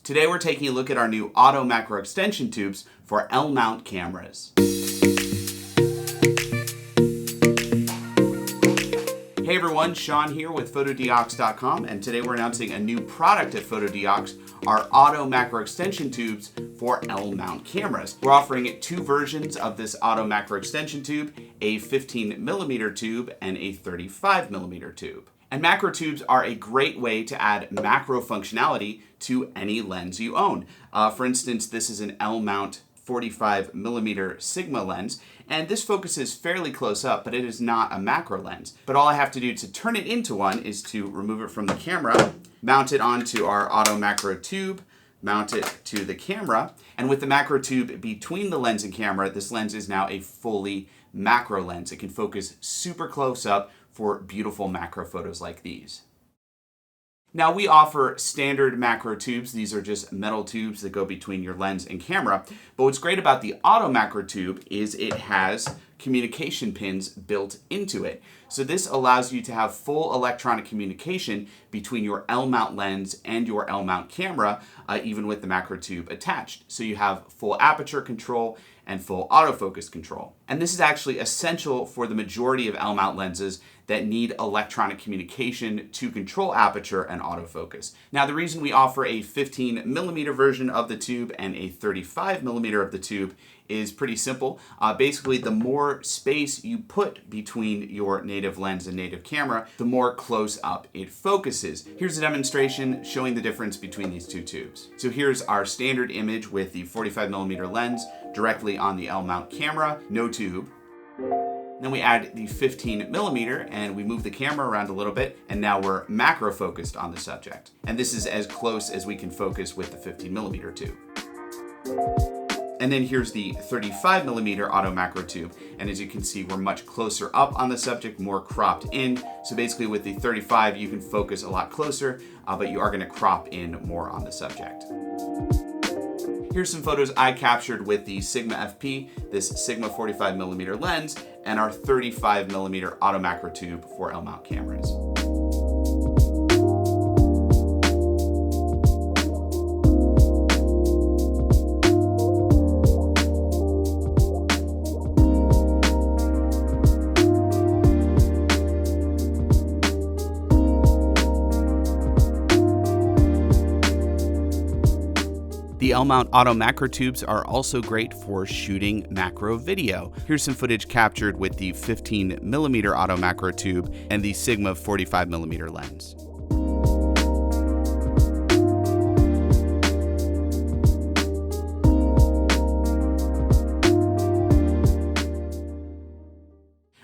Today we're taking a look at our new auto macro extension tubes for L-mount cameras. Hey everyone, Sean here with Fotodiox.com, and today we're announcing a new product at Fotodiox, our auto macro extension tubes for L-mount cameras. We're offering two versions of this auto macro extension tube, a 15mm tube and a 35mm tube. And macro tubes are a great way to add macro functionality to any lens you own. For instance, this is an L-mount 45mm Sigma lens, and this focuses fairly close up, but it is not a macro lens. But all I have to do to turn it into one is to remove it from the camera, mount it onto our auto macro tube, mount it to the camera, and with the macro tube between the lens and camera, this lens is now a fully macro lens. It can focus super close up for beautiful macro photos like these. Now we offer standard macro tubes. These are just metal tubes that go between your lens and camera. But what's great about the auto macro tube is it has communication pins built into it. So this allows you to have full electronic communication between your L-mount lens and your L-mount camera, even with the macro tube attached. So you have full aperture control and full autofocus control. And this is actually essential for the majority of L-mount lenses that need electronic communication to control aperture and autofocus. Now, the reason we offer a 15mm version of the tube and a 35mm of the tube is pretty simple. Basically, the more space you put between your native lens and native camera, the more close up it focuses. Here's a demonstration showing the difference between these two tubes. So here's our standard image with the 45mm lens directly on the L-mount camera, no tube. Then we add the 15mm and we move the camera around a little bit, and now we're macro focused on the subject. And this is as close as we can focus with the 15mm tube. And then here's the 35mm auto macro tube. And as you can see, we're much closer up on the subject, more cropped in. So basically with the 35, you can focus a lot closer, but you are gonna crop in more on the subject. Here's some photos I captured with the Sigma FP, this Sigma 45mm lens, and our 35mm auto macro tube for L-mount cameras. The L-mount auto macro tubes are also great for shooting macro video. Here's some footage captured with the 15mm auto macro tube and the Sigma 45mm lens.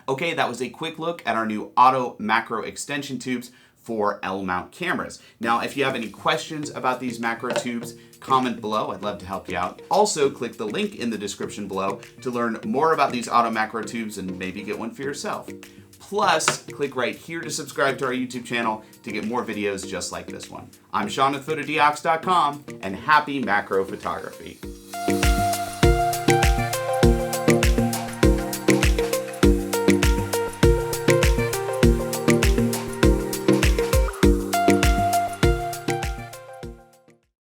Okay, that was a quick look at our new auto macro extension tubes for L-mount cameras. Now, if you have any questions about these macro tubes, comment below. I'd love to help you out. Also, click the link in the description below to learn more about these auto macro tubes and maybe get one for yourself. Plus, click right here to subscribe to our YouTube channel to get more videos just like this one. I'm Sean with Fotodiox.com, and happy macro photography.